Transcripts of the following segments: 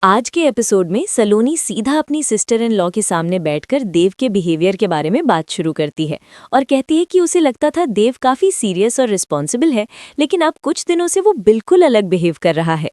आज के एपिसोड में सलोनी सीधा अपनी सिस्टर इन लॉ के सामने बैठकर देव के बिहेवियर के बारे में बात शुरू करती है और कहती है कि उसे लगता था देव काफी सीरियस और रिस्पॉन्सिबल है, लेकिन अब कुछ दिनों से वो बिल्कुल अलग बिहेव कर रहा है।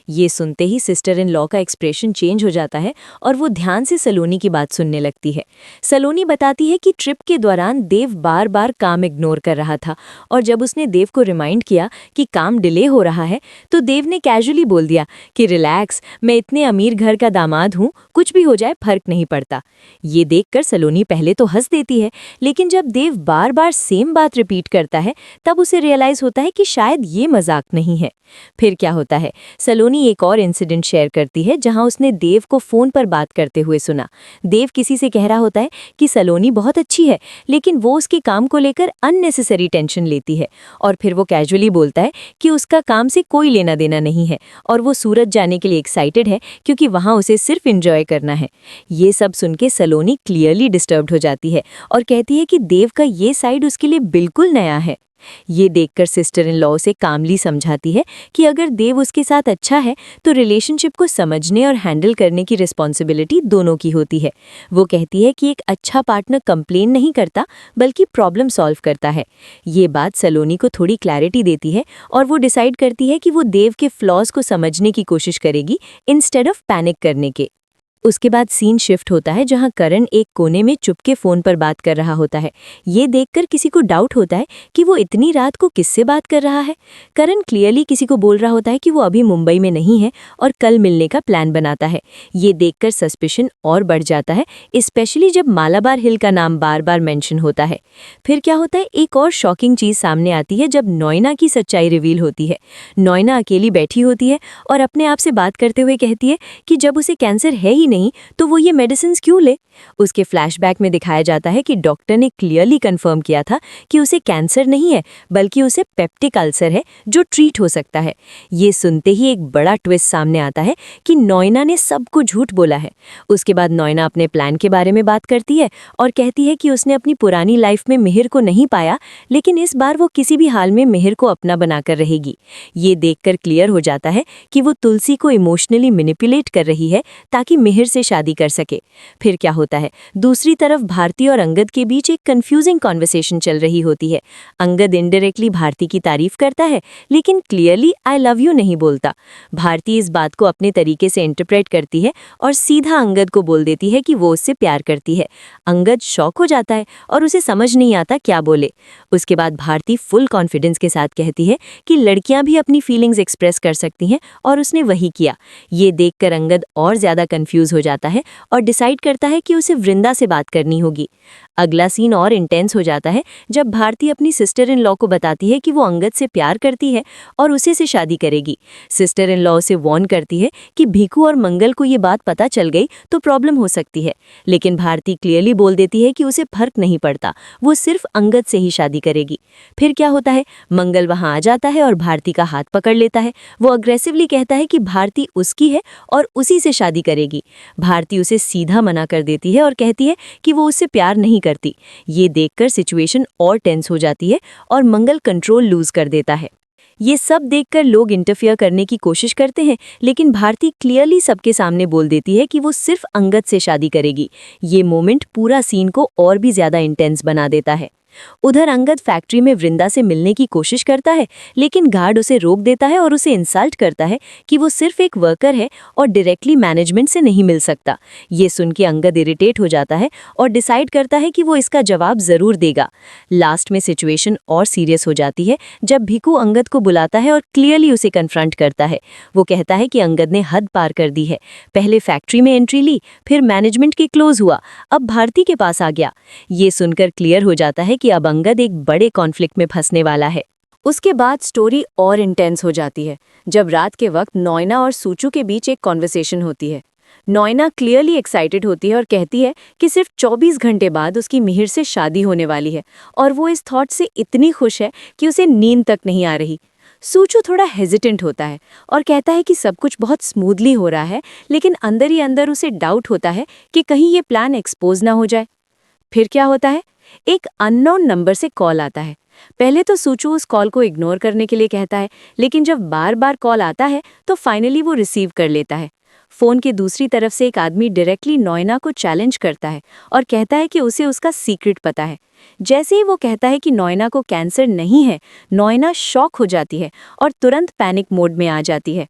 ये सुनते ही सिस्टर इन लॉ का एक्सप्रेशन चेंज हो जाता है और वो ध्यान से सलोनी की बात सुनने लगती है। सलोनी बताती है कि ट्रिप के दौरान देव बार बार काम इग्नोर कर रहा था और जब उसने देव को रिमाइंड किया कि काम डिले हो रहा है तो देव ने कैजुअली बोल दिया कि रिलैक्स, मैं इतने अमीर घर का दामाद हूँ, कुछ भी हो जाए फर्क नहीं पड़ता। ये देखकर सलोनी पहले तो हंस देती है, लेकिन जब देव बार बार सेम बात रिपीट करता है तब उसे रियलाइज होता है कि शायद ये मजाक नहीं है। फिर क्या होता है, सलोनी एक और इंसिडेंट शेयर करती है जहां उसने देव को फोन पर बात करते हुए सुना। देव किसी से कह रहा होता है कि सलोनी बहुत अच्छी है, लेकिन वो उसके काम को लेकर अननेसेसरी टेंशन लेती है, और फिर वो कैजुअली बोलता है कि उसका काम से कोई लेना देना नहीं है और वो सूरत जाने के लिए एक्साइटेड है क्योंकि वहां उसे सिर्फ एंजॉय करना है। ये सब सुन के सलोनी क्लियरली डिस्टर्ब्ड हो जाती है और कहती है कि देव का ये साइड उसके लिए बिल्कुल नया है। ये देखकर सिस्टर इन लॉ उसे कामली समझाती है कि अगर देव उसके साथ अच्छा है तो रिलेशनशिप को समझने और हैंडल करने की रिस्पॉन्सिबिलिटी दोनों की होती है। वो कहती है कि एक अच्छा पार्टनर कंप्लेन नहीं करता बल्कि प्रॉब्लम सॉल्व करता है। ये बात सलोनी को थोड़ी क्लैरिटी देती है और वो डिसाइड करती है कि वो देव के फ्लॉज को समझने की कोशिश करेगी इंस्टेड ऑफ पैनिक करने के। उसके बाद सीन शिफ्ट होता है जहां करण एक कोने में चुपके फोन पर बात कर रहा होता है। ये देखकर किसी को डाउट होता है कि वो इतनी रात को किससे बात कर रहा है। करण क्लियरली किसी को बोल रहा होता है कि वो अभी मुंबई में नहीं है और कल मिलने का प्लान बनाता है। ये देखकर सस्पिशन और बढ़ जाता है, स्पेशली जब मालाबार हिल का नाम बार बार मेंशन होता है। फिर क्या होता है, एक और शॉकिंग चीज सामने आती है जब नॉयना की सच्चाई रिवील होती है। नॉयना अकेली बैठी होती है और अपने आप से बात करते हुए कहती है कि जब उसे कैंसर है ही नहीं तो वो ये मेडिसिन क्यों ले। उसके फ्लैशबैक में दिखाया जाता है कि डॉक्टर ने क्लियरली कंफर्म किया था कि उसे कैंसर नहीं है बल्कि उसे पेप्टिक अल्सर है जो ट्रीट हो सकता है। ये सुनते ही एक बड़ा ट्विस्ट सामने आता है कि नॉयना ने सबको झूठ बोला है। उसके बाद नॉयना अपने प्लान के बारे में बात करती है और कहती है कि उसने अपनी पुरानी लाइफ में मिहिर को नहीं पाया, लेकिन इस बार वो किसी भी हाल में मिहिर को अपना बनाकर रहेगी। ये देखकर क्लियर हो जाता है कि वो तुलसी को इमोशनली मैनिपुलेट कर रही है ताकि मिहिर से शादी कर सके। फिर क्या होता है, दूसरी तरफ भारती और अंगद के बीच एक कंफ्यूजिंग कॉन्वर्सेशन चल रही होती है। अंगद इनडायरेक्टली भारती की तारीफ करता है लेकिन क्लियरली आई लव यू नहीं बोलता। भारती इस बात को अपने तरीके से इंटरप्रेट करती है और सीधा अंगद को बोल देती है कि वो उससे प्यार करती है। अंगद शॉक हो जाता है और उसे समझ नहीं आता क्या बोले। उसके बाद भारती फुल कॉन्फिडेंस के साथ कहती है कि लड़कियां भी अपनी फीलिंग्स एक्सप्रेस कर सकती हैं और उसने वही किया। ये देखकर अंगद और ज्यादा कंफ्यूज हो जाता है और डिसाइड करता है कि उसे वृंदा से बात करनी होगी। अगला सीन और इंटेंस हो जाता है जब भारती अपनी सिस्टर इन लॉ को बताती है कि वो अंगद से प्यार करती है और उसे से शादी करेगी। सिस्टर इन लॉ उसे वार्न करती है कि भीखू और मंगल को ये बात पता चल गई तो प्रॉब्लम हो सकती है, लेकिन भारती क्लियरली बोल देती है कि उसे फर्क नहीं पड़ता, वो सिर्फ अंगद से ही शादी करेगी। फिर क्या होता है, मंगल वहां आ जाता है और भारती का हाथ पकड़ लेता है। वो अग्रेसिवली कहता है कि भारती उसकी है और उसी से शादी करेगी। भारती उसे सीधा मना कर देती है और कहती है कि वो उससे प्यार नहीं करती। ये देखकर सिचुएशन और टेंस हो जाती है और मंगल कंट्रोल लूज कर देता है। ये सब देखकर लोग इंटरफियर करने की कोशिश करते हैं, लेकिन भारती क्लियरली सबके सामने बोल देती है कि वो सिर्फ अंगद से शादी करेगी। ये मोमेंट पूरा सीन को और भी ज्यादा इंटेंस बना देता है। उधर अंगद फैक्ट्री में वृंदा से मिलने की कोशिश करता है, लेकिन गार्ड उसे रोक देता है और उसे इंसल्ट करता है कि वो सिर्फ एक वर्कर है और डायरेक्टली मैनेजमेंट से नहीं मिल सकता। ये सुन के अंगद इरिटेट हो जाता है और डिसाइड करता है कि वो इसका जवाब जरूर देगा। लास्ट में सिचुएशन और सीरियस हो जाती है जब भीखू अंगद को बुलाता है और क्लियरली उसे कन्फ्रंट करता है। वो कहता है कि अंगद ने हद पार कर दी है, पहले फैक्ट्री में एंट्री ली, फिर मैनेजमेंट के क्लोज हुआ, अब भारती के पास आ गया। ये सुनकर क्लियर हो जाता है कि अब अंगद एक बड़े कॉन्फ्लिक्ट में फंसने वाला है। उसके बाद स्टोरी और इंटेंस हो जाती है जब रात के वक्त नॉयना और सूचू के बीच एक कॉन्वर्सेशन होती है। नॉयना क्लियरली एक्साइटेड होती है और कहती है कि सिर्फ 24 घंटे बाद उसकी मिहिर से शादी होने वाली है और वो इस थॉट से इतनी खुश है कि उसे नींद तक नहीं आ रही। सूचू थोड़ा हेजिटेंट होता है और कहता है कि सब कुछ बहुत स्मूथली हो रहा है, लेकिन अंदर ही अंदर उसे डाउट होता है कि कहीं ये प्लान एक्सपोज ना हो जाए। फिर क्या होता है, एक अननोन नंबर से कॉल आता है। पहले तो सूचू उस कॉल को इग्नोर करने के लिए कहता है, लेकिन जब बार बार कॉल आता है तो फाइनली वो रिसीव कर लेता है। फोन के दूसरी तरफ से एक आदमी डायरेक्टली नॉयना को चैलेंज करता है और कहता है कि उसे उसका सीक्रेट पता है। जैसे ही वो कहता है कि नॉयना को कैंसर नहीं है, नॉयना शॉक हो जाती है और तुरंत पैनिक मोड में आ जाती है।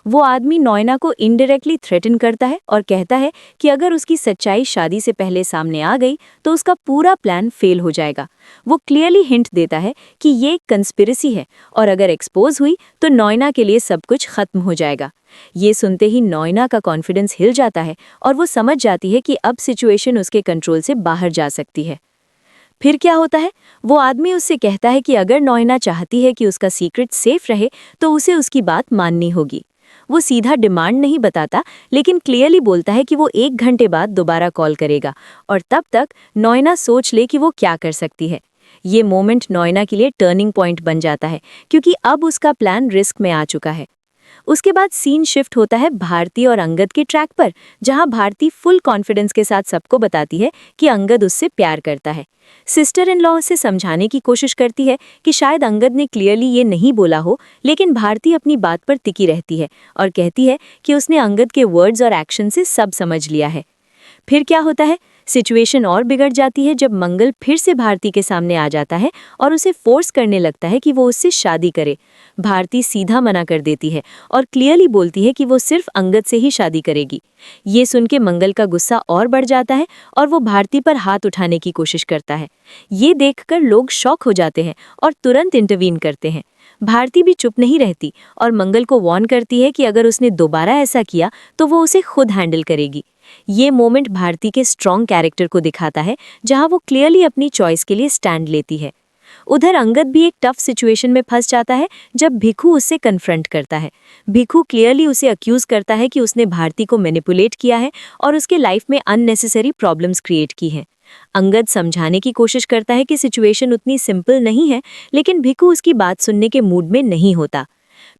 वो आदमी नॉयना को इनडायरेक्टली थ्रेटन करता है और कहता है कि अगर उसकी सच्चाई शादी से पहले सामने आ गई तो उसका पूरा प्लान फेल हो जाएगा। वो क्लियरली हिंट देता है कि ये एक कंस्पिरेसी है और अगर एक्सपोज हुई तो नॉयना के लिए सब कुछ खत्म हो जाएगा। ये सुनते ही नॉयना का कॉन्फिडेंस हिल जाता है और वो समझ जाती है कि अब सिचुएशन उसके कंट्रोल से बाहर जा सकती है। फिर क्या होता है? वो आदमी उससे कहता है कि अगर नॉयना चाहती है कि उसका सीक्रेट सेफ रहे तो उसे उसकी बात माननी होगी। वो सीधा डिमांड नहीं बताता, लेकिन क्लियरली बोलता है कि वो 1 घंटे बाद दोबारा कॉल करेगा और तब तक नॉयना सोच ले कि वो क्या कर सकती है। ये मोमेंट नॉयना के लिए टर्निंग पॉइंट बन जाता है, क्योंकि अब उसका प्लान रिस्क में आ चुका है। उसके बाद सीन शिफ्ट होता है भारती और अंगद के ट्रैक पर, जहां भारती फुल कॉन्फिडेंस के साथ सबको बताती है कि अंगद उससे प्यार करता है। सिस्टर इन लॉ उसे समझाने की कोशिश करती है कि शायद अंगद ने क्लियरली ये नहीं बोला हो, लेकिन भारती अपनी बात पर टिकी रहती है और कहती है कि उसने अंगद के वर्ड्स और एक्शन से सब समझ लिया है। फिर क्या होता है? सिचुएशन और बिगड़ जाती है जब मंगल फिर से भारती के सामने आ जाता है और उसे फोर्स करने लगता है कि वो उससे शादी करे। भारती सीधा मना कर देती है और क्लियरली बोलती है कि वो सिर्फ अंगद से ही शादी करेगी। ये सुन के मंगल का गुस्सा और बढ़ जाता है और वो भारती पर हाथ उठाने की कोशिश करता है। ये देखकर लोग शॉक हो जाते हैं और तुरंत इंटरवीन करते हैं। भारती भी चुप नहीं रहती और मंगल को वार्न करती है कि अगर उसने दोबारा ऐसा किया तो वो उसे खुद हैंडल करेगी। ये मोमेंट भारती के स्ट्रॉन्ग कैरेक्टर को दिखाता है, जहां वो क्लियरली अपनी चॉइस के लिए स्टैंड लेती है। उधर अंगद भी एक टफ सिचुएशन में फंस जाता है जब भिखू उससे कन्फ्रंट करता है। भिखू क्लियरली उसे अक्यूज करता है कि उसने भारती को मैनिपुलेट किया है और उसके लाइफ में अननेसेसरी प्रॉब्लम्स क्रिएट की हैं। अंगद समझाने की कोशिश करता है कि सिचुएशन उतनी सिंपल नहीं है, लेकिन भिखू उसकी बात सुनने के मूड में नहीं होता।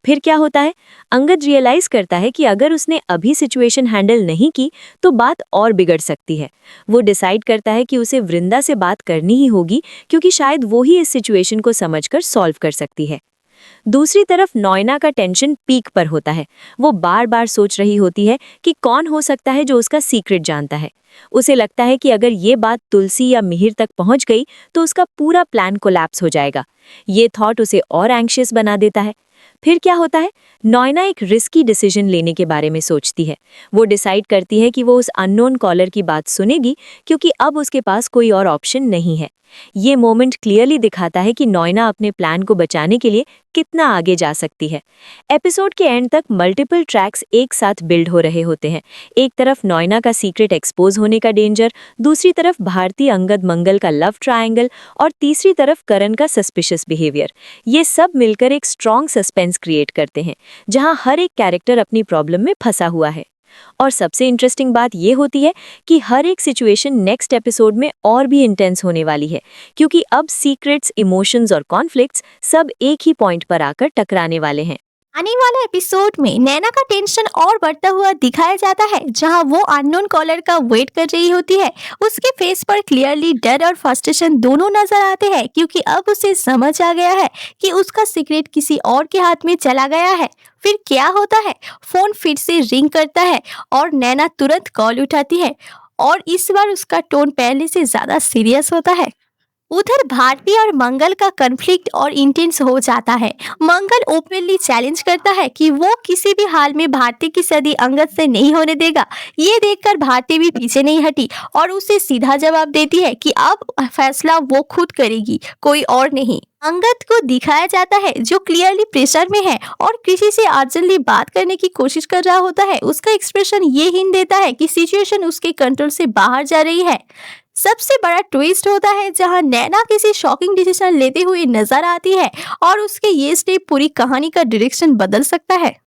फिर क्या होता है? अंगद रियलाइज करता है कि अगर उसने अभी सिचुएशन हैंडल नहीं की तो बात और बिगड़ सकती है। वो डिसाइड करता है कि उसे वृंदा से बात करनी ही होगी, क्योंकि शायद वो ही इस सिचुएशन को समझकर सॉल्व कर सकती है। दूसरी तरफ नॉयना का टेंशन पीक पर होता है। वो बार बार सोच रही होती है कि कौन हो सकता है जो उसका सीक्रेट जानता है। उसे लगता है कि अगर ये बात तुलसी या मिहिर तक पहुंच गई तो उसका पूरा प्लान कोलैप्स हो जाएगा। ये थॉट उसे और एंग्शियस बना देता है। फिर क्या होता है? नॉयना एक रिस्की डिसीजन लेने के बारे में सोचती है। वो डिसाइड करती है कि वो उस अननोन कॉलर की बात सुनेगी, क्योंकि अब उसके पास कोई और ऑप्शन नहीं है। ये मोमेंट क्लियरली दिखाता है कि नॉयना अपने प्लान को बचाने के लिए कितना आगे जा सकती है। एपिसोड के एंड तक मल्टीपल ट्रैक्स एक साथ बिल्ड हो रहे होते हैं। एक तरफ नॉयना का सीक्रेट एक्सपोज होने का डेंजर, दूसरी तरफ भारती अंगद मंगल का लव ट्रायंगल और तीसरी तरफ करण का सस्पिशियस बिहेवियर। ये सब मिलकर एक स्ट्रॉन्ग सस्पेंस क्रिएट करते हैं, जहां हर एक कैरेक्टर अपनी प्रॉब्लम में फंसा हुआ है। और सबसे इंटरेस्टिंग बात यह होती है कि हर एक सिचुएशन नेक्स्ट एपिसोड में और भी इंटेंस होने वाली है, क्योंकि अब सीक्रेट्स, इमोशंस और कॉन्फ्लिक्ट्स सब एक ही पॉइंट पर आकर टकराने वाले हैं। आने वाला एपिसोड में नैना का टेंशन और बढ़ता हुआ दिखाया जाता है, जहां वो अननोन कॉलर का वेट कर रही होती है। उसके फेस पर क्लियरली डर और फ्रस्ट्रेशन दोनों नजर आते हैं, क्योंकि अब उसे समझ आ गया है कि उसका सीक्रेट किसी और के हाथ में चला गया है। फिर क्या होता है? फोन फिर से रिंग करता है और नैना तुरंत कॉल उठाती है और इस बार उसका टोन पहले से ज्यादा सीरियस होता है। उधर भारती और मंगल का कन्फ्लिक्ट और इंटेंस हो जाता है। मंगल ओपनली चैलेंज करता है कि वो किसी भी हाल में भारती की शादी अंगद से नहीं होने देगा। ये देखकर भारती भी पीछे नहीं हटी और उसे सीधा जवाब देती है कि अब फैसला वो खुद करेगी, कोई और नहीं। अंगद को दिखाया जाता है जो क्लियरली प्रेशर में है और किसी से अर्जेंटली बात करने की कोशिश कर रहा होता है। उसका एक्सप्रेशन ये हिंट देता है कि सिचुएशन उसके कंट्रोल से बाहर जा रही है। सबसे बड़ा ट्विस्ट होता है जहां नैना किसी शॉकिंग डिसीजन लेते हुए नजर आती है और उसके ये स्टेप पूरी कहानी का डायरेक्शन बदल सकता है।